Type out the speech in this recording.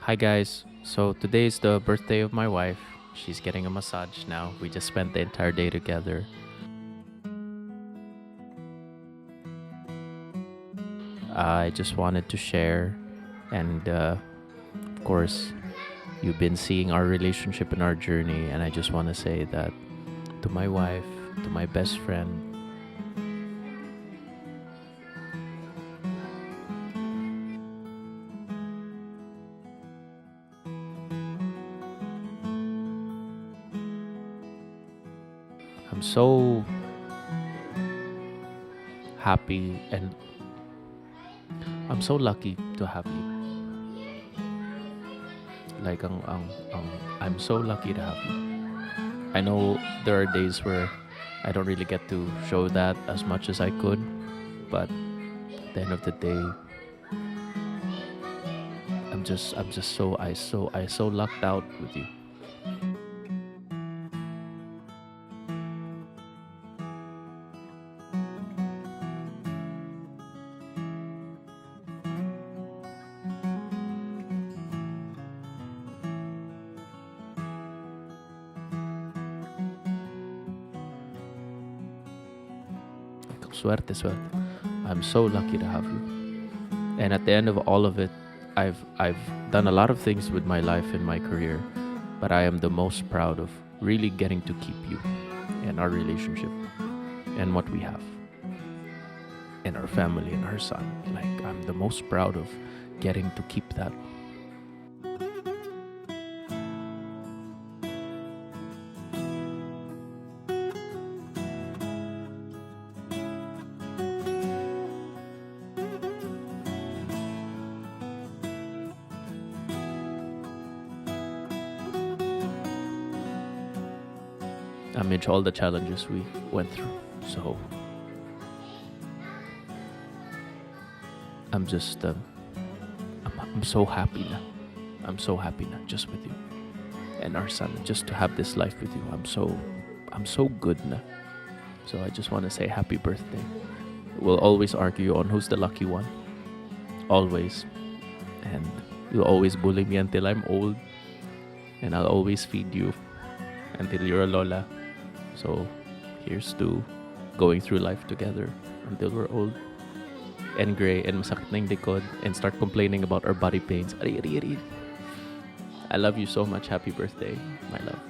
Hi guys. So today is the birthday of my wife. She's getting a massage now. We just spent the entire day together. I just wanted to share, and of course, you've been seeing our relationship and our journey, and I just want to say that to my wife, to my best friend, I'm so happy and I'm so lucky to have you. Like, I'm so lucky to have you. I know there are days where I don't really get to show that as much as I could, but at the end of the day, I'm just so lucked out with you. Suerte, suerte. I'm so lucky to have you. And at the end of all of it, I've done a lot of things with my life and my career, but I am the most proud of really getting to keep you and our relationship and what we have and our family and our son. Like, I'm the most proud of getting to keep that. Amidst all the challenges we went through. So I'm just I'm so happy now. I'm so happy now just with you and our son, just to have this life with you. I'm so good now. So I just want to say happy birthday. We'll always argue on who's the lucky one. Always. And you'll always bully me until I'm old. And I'll always feed you until you're a lola. So here's to going through life together until we're old and gray and masakit na yung likod and start complaining about our body pains. Ari, ari, ari. I love you so much. Happy birthday, my love.